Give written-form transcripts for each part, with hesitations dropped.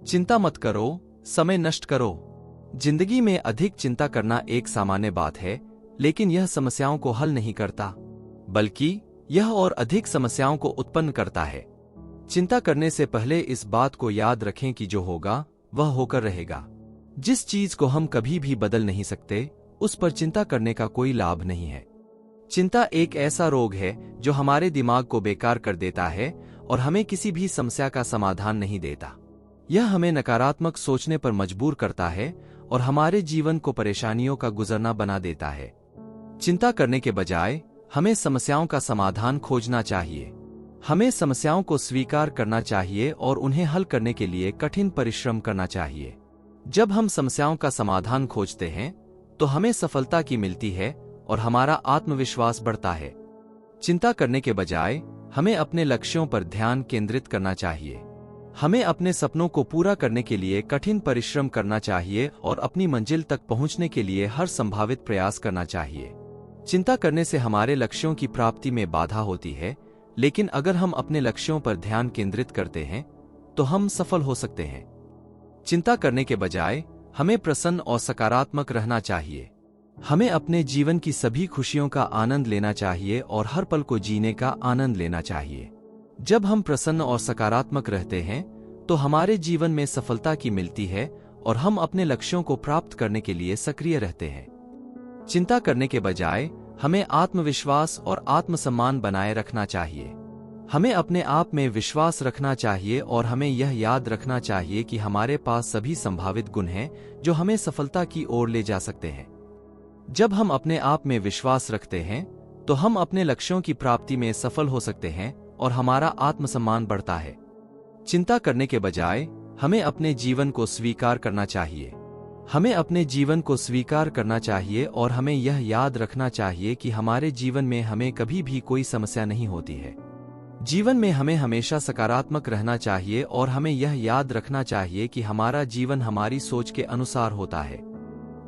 चिंता मत करो, समय नष्ट करो। जिंदगी में अधिक चिंता करना एक सामान्य बात है, लेकिन यह समस्याओं को हल नहीं करता, बल्कि यह और अधिक समस्याओं को उत्पन्न करता है। चिंता करने से पहले इस बात को याद रखें कि जो होगा वह होकर रहेगा। जिस चीज को हम कभी भी बदल नहीं सकते, उस पर चिंता करने का कोई लाभ नहीं है। चिंता एक ऐसा रोग है जो हमारे दिमाग को बेकार कर देता है और हमें किसी भी समस्या का समाधान नहीं देता। यह हमें नकारात्मक सोचने पर मजबूर करता है और हमारे जीवन को परेशानियों का गुजरना बना देता है। चिंता करने के बजाय हमें समस्याओं का समाधान खोजना चाहिए। हमें समस्याओं को स्वीकार करना चाहिए और उन्हें हल करने के लिए कठिन परिश्रम करना चाहिए। जब हम समस्याओं का समाधान खोजते हैं तो हमें सफलता की मिलती है और हमारा आत्मविश्वास बढ़ता है। चिंता करने के बजाय हमें अपने लक्ष्यों पर ध्यान केंद्रित करना चाहिए। हमें अपने सपनों को पूरा करने के लिए कठिन परिश्रम करना चाहिए और अपनी मंजिल तक पहुंचने के लिए हर संभावित प्रयास करना चाहिए। चिंता करने से हमारे लक्ष्यों की प्राप्ति में बाधा होती है, लेकिन अगर हम अपने लक्ष्यों पर ध्यान केंद्रित करते हैं तो हम सफल हो सकते हैं। चिंता करने के बजाय हमें प्रसन्न और सकारात्मक रहना चाहिए। हमें अपने जीवन की सभी खुशियों का आनंद लेना चाहिए और हर पल को जीने का आनंद लेना चाहिए। जब हम प्रसन्न और सकारात्मक रहते हैं तो हमारे जीवन में सफलता की मिलती है और हम अपने लक्ष्यों को प्राप्त करने के लिए सक्रिय रहते हैं। चिंता करने के बजाय हमें आत्मविश्वास और आत्मसम्मान बनाए रखना चाहिए। हमें अपने आप में विश्वास रखना चाहिए और हमें यह याद रखना चाहिए कि हमारे पास सभी संभावित गुण हैं जो हमें सफलता की ओर ले जा सकते हैं। जब हम अपने आप में विश्वास रखते हैं तो हम अपने लक्ष्यों की प्राप्ति में सफल हो सकते हैं और हमारा आत्मसम्मान बढ़ता है। चिंता करने के बजाय हमें अपने जीवन को स्वीकार करना चाहिए। हमें अपने जीवन को स्वीकार करना चाहिए और हमें यह याद रखना चाहिए कि हमारे जीवन में हमें कभी भी कोई समस्या नहीं होती है। जीवन में हमें हमेशा सकारात्मक रहना चाहिए और हमें यह याद रखना चाहिए कि हमारा जीवन हमारी सोच के अनुसार होता है।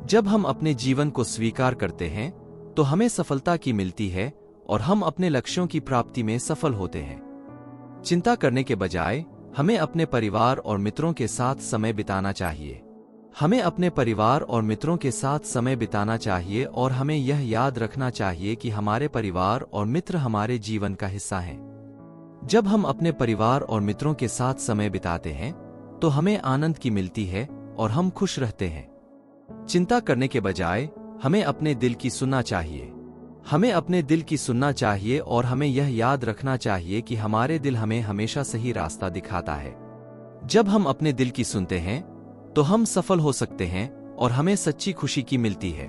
जब हम अपने जीवन को स्वीकार करते हैं तो हमें सफलता की मिलती है और हम अपने लक्ष्यों की प्राप्ति में सफल होते हैं। चिंता करने के बजाय हमें अपने परिवार और मित्रों के साथ समय बिताना चाहिए। हमें अपने परिवार और मित्रों के साथ समय बिताना चाहिए और हमें यह याद रखना चाहिए कि हमारे परिवार और मित्र हमारे जीवन का हिस्सा हैं। जब हम अपने परिवार और मित्रों के साथ समय बिताते हैं तो हमें आनंद की मिलती है और हम खुश रहते हैं। चिंता करने के बजाय हमें अपने दिल की सुनना चाहिए। हमें अपने दिल की सुनना चाहिए और हमें यह याद रखना चाहिए कि हमारे दिल हमें हमेशा सही रास्ता दिखाता है। जब हम अपने दिल की सुनते हैं तो हम सफल हो सकते हैं और हमें सच्ची खुशी की मिलती है।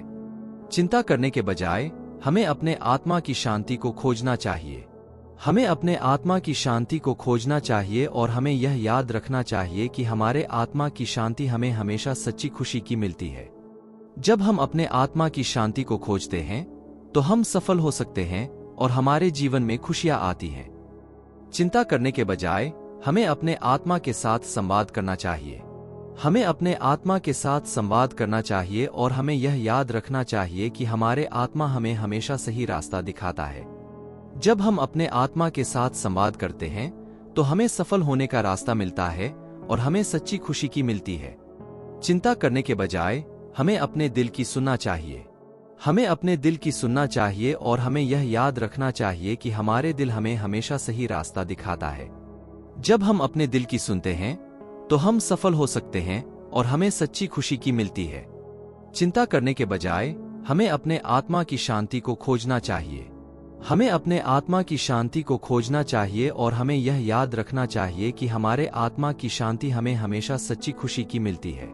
चिंता करने के बजाय हमें अपने आत्मा की शांति को खोजना चाहिए। हमें अपने आत्मा की शांति को खोजना चाहिए और हमें यह याद रखना चाहिए कि हमारे आत्मा की शांति हमें हमेशा सच्ची खुशी की मिलती है। जब हम अपने आत्मा की शांति को खोजते हैं तो हम सफल हो सकते हैं और हमारे जीवन में खुशियां आती हैं। चिंता करने के बजाय हमें अपने आत्मा के साथ संवाद करना चाहिए। हमें अपने आत्मा के साथ संवाद करना चाहिए और हमें यह याद रखना चाहिए कि हमारे आत्मा हमें हमेशा सही रास्ता दिखाता है। जब हम अपने आत्मा के साथ संवाद करते हैं तो हमें सफल होने का रास्ता मिलता है और हमें सच्ची खुशी की मिलती है। चिंता करने के बजाय हमें अपने दिल की सुनना चाहिए। हमें अपने दिल की सुनना चाहिए और हमें यह याद रखना चाहिए कि हमारे दिल हमें हमेशा सही रास्ता दिखाता है। जब हम अपने दिल की सुनते हैं तो हम सफल हो सकते हैं और हमें सच्ची खुशी की मिलती है। चिंता करने के बजाय हमें अपने आत्मा की शांति को खोजना चाहिए। हमें अपने आत्मा की शांति को खोजना चाहिए और हमें यह याद रखना चाहिए कि हमारे आत्मा की शांति हमें हमेशा सच्ची खुशी की मिलती है।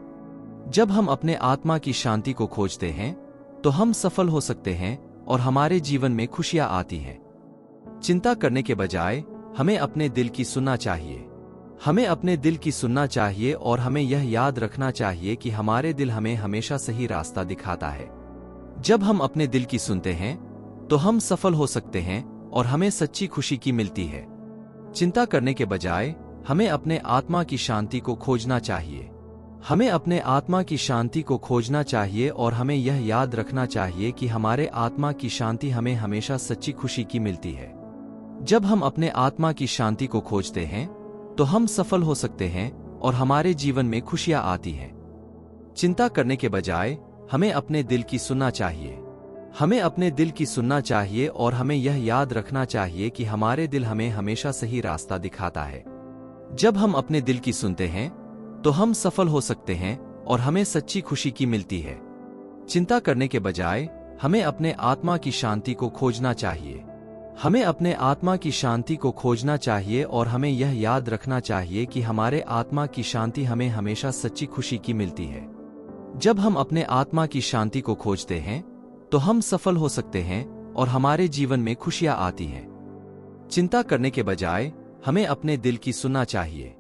जब हम अपने आत्मा की शांति को खोजते हैं तो हम सफल हो सकते हैं और हमारे जीवन में खुशियां आती हैं। चिंता करने के बजाय हमें अपने दिल की सुनना चाहिए। हमें अपने दिल की सुनना चाहिए और हमें यह याद रखना चाहिए कि हमारे दिल हमें हमेशा सही रास्ता दिखाता है। जब हम अपने दिल की सुनते हैं तो हम सफल हो सकते हैं और हमें सच्ची खुशी की मिलती है। चिंता करने के बजाय हमें अपने आत्मा की शांति को खोजना चाहिए। हमें अपने आत्मा की शांति को खोजना चाहिए और हमें यह याद रखना चाहिए कि हमारे आत्मा की शांति हमें हमेशा सच्ची खुशी की मिलती है। जब हम अपने आत्मा की शांति को खोजते हैं तो हम सफल हो सकते हैं और हमारे जीवन में खुशियां आती हैं। चिंता करने के बजाय हमें अपने दिल की सुनना चाहिए। हमें अपने दिल की सुनना चाहिए और हमें यह याद रखना चाहिए कि हमारे दिल हमें हमेशा सही रास्ता दिखाता है। जब हम अपने दिल की सुनते हैं तो हम सफल हो सकते हैं और हमें सच्ची खुशी की मिलती है। चिंता करने के बजाय हमें अपने आत्मा की शांति को खोजना चाहिए। हमें अपने आत्मा की शांति को खोजना चाहिए और हमें यह याद रखना चाहिए कि हमारे आत्मा की शांति हमें हमेशा सच्ची खुशी की मिलती है। जब हम अपने आत्मा की शांति को खोजते हैं तो हम सफल हो सकते हैं और हमारे जीवन में खुशियां आती हैं। चिंता करने के बजाय हमें अपने दिल की सुनना चाहिए।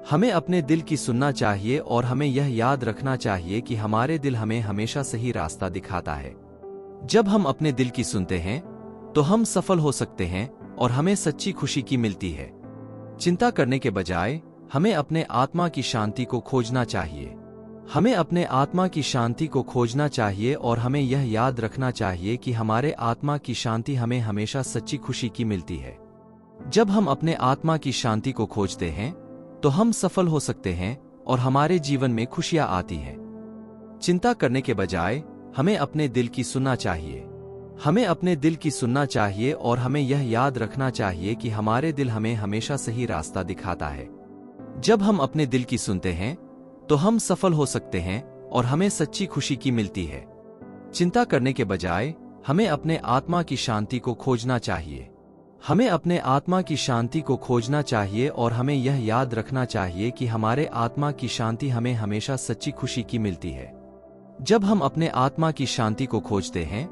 हमें अपने दिल की सुनना चाहिए और हमें यह याद रखना चाहिए कि हमारे दिल हमें हमेशा सही रास्ता दिखाता है। जब हम अपने दिल की सुनते हैं तो हम सफल हो सकते हैं और हमें सच्ची खुशी की मिलती है। चिंता करने के बजाय हमें अपने आत्मा की शांति को खोजना चाहिए। हमें अपने आत्मा की शांति को खोजना चाहिए और हमें यह याद रखना चाहिए कि हमारे आत्मा की शांति हमें हमेशा सच्ची खुशी की मिलती है। जब हम अपने आत्मा की शांति को खोजते हैं तो हम सफल हो सकते हैं और हमारे जीवन में खुशियां आती हैं। चिंता करने के बजाय हमें अपने दिल की सुनना चाहिए। हमें अपने दिल की सुनना चाहिए और हमें यह याद रखना चाहिए कि हमारे दिल हमें हमेशा सही रास्ता दिखाता है। जब हम अपने दिल की सुनते हैं तो हम सफल हो सकते हैं और हमें सच्ची खुशी की मिलती है। चिंता करने के बजाय हमें अपने आत्मा की शांति को खोजना चाहिए। हमें अपने आत्मा की शांति को खोजना चाहिए और हमें यह याद रखना चाहिए कि हमारे आत्मा की शांति हमें हमेशा सच्ची खुशी की मिलती है। जब हम अपने आत्मा की शांति को खोजते हैं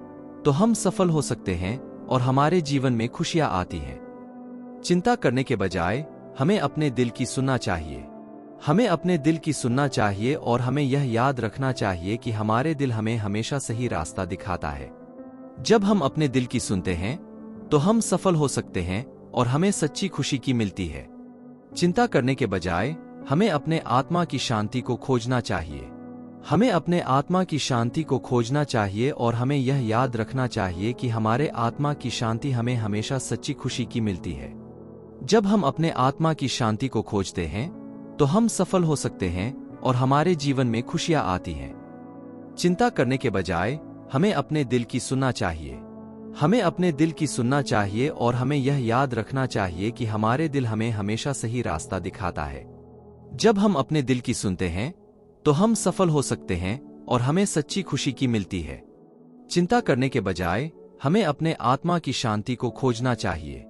तो हम सफल हो सकते हैं और हमारे जीवन में खुशियां आती हैं। चिंता करने के बजाय हमें अपने दिल की सुनना चाहिए। हमें अपने दिल की सुनना चाहिए और हमें यह याद रखना चाहिए कि हमारे दिल हमें हमेशा सही रास्ता दिखाता है। जब हम अपने दिल की सुनते हैं तो हम सफल हो सकते हैं और हमें सच्ची खुशी की मिलती है। चिंता करने के बजाय हमें अपने आत्मा की शांति को खोजना चाहिए। हमें अपने आत्मा की शांति को खोजना चाहिए और हमें यह याद रखना चाहिए कि हमारे आत्मा की शांति हमें हमेशा सच्ची खुशी की मिलती है। जब हम अपने आत्मा की शांति को खोजते हैं तो हम सफल हो सकते हैं और हमारे जीवन में खुशियां आती हैं। चिंता करने के बजाय हमें अपने दिल की सुनना चाहिए। हमें अपने दिल की सुनना चाहिए और हमें यह याद रखना चाहिए कि हमारे दिल हमें हमेशा सही रास्ता दिखाता है। जब हम अपने दिल की सुनते हैं तो हम सफल हो सकते हैं और हमें सच्ची खुशी की मिलती है। चिंता करने के बजाय हमें अपने आत्मा की शांति को खोजना चाहिए।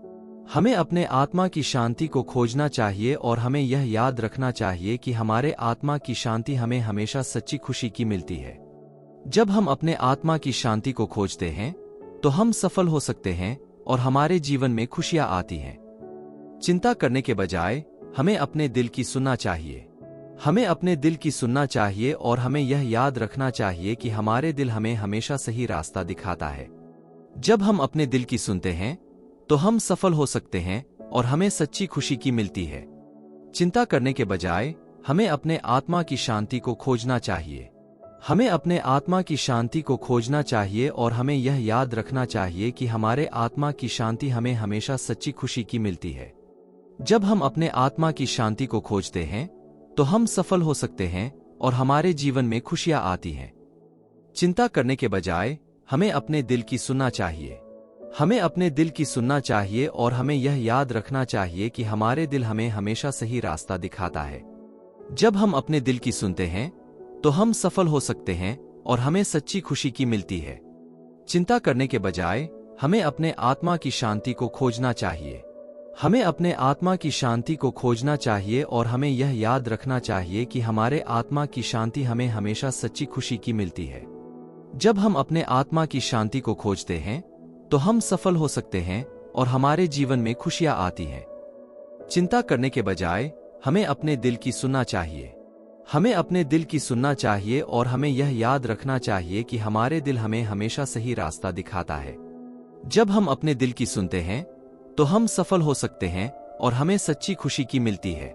हमें अपने आत्मा की शांति को खोजना चाहिए और हमें यह याद रखना चाहिए कि हमारे आत्मा की शांति हमें हमेशा सच्ची खुशी की मिलती है। जब हम अपने आत्मा की शांति को खोजते हैं तो हम सफल हो सकते हैं और हमारे जीवन में खुशियां आती हैं। चिंता करने के बजाय हमें अपने दिल की सुनना चाहिए। हमें अपने दिल की सुनना चाहिए और हमें यह याद रखना चाहिए कि हमारे दिल हमें हमेशा सही रास्ता दिखाता है। जब हम अपने दिल की सुनते हैं तो हम सफल हो सकते हैं और हमें सच्ची खुशी की मिलती है। चिंता करने के बजाय हमें अपने आत्मा की शांति को खोजना चाहिए। हमें अपने आत्मा की शांति को खोजना चाहिए और हमें यह याद रखना चाहिए कि हमारे आत्मा की शांति हमें हमेशा सच्ची खुशी की मिलती है। जब हम अपने आत्मा की शांति को खोजते हैं तो हम सफल हो सकते हैं और हमारे जीवन में खुशियां आती हैं। चिंता करने के बजाय हमें अपने दिल की सुनना चाहिए। हमें अपने दिल की सुनना चाहिए और हमें यह याद रखना चाहिए कि हमारे दिल हमें हमेशा सही रास्ता दिखाता है। जब हम अपने दिल की सुनते हैं तो हम सफल हो सकते हैं और हमें सच्ची खुशी की मिलती है। चिंता करने के बजाय हमें अपने आत्मा की शांति को खोजना चाहिए। हमें अपने आत्मा की शांति को खोजना चाहिए और हमें यह याद रखना चाहिए कि हमारे आत्मा की शांति हमें हमेशा सच्ची खुशी की मिलती है। जब हम अपने आत्मा की शांति को खोजते हैं तो हम सफल हो सकते हैं और हमारे जीवन में खुशियां आती हैं। चिंता करने के बजाय हमें अपने दिल की सुनना चाहिए। हमें अपने दिल की सुनना चाहिए और हमें यह याद रखना चाहिए कि हमारे दिल हमें हमेशा सही रास्ता दिखाता है। जब हम अपने दिल की सुनते हैं तो हम सफल हो सकते हैं और हमें सच्ची खुशी की मिलती है।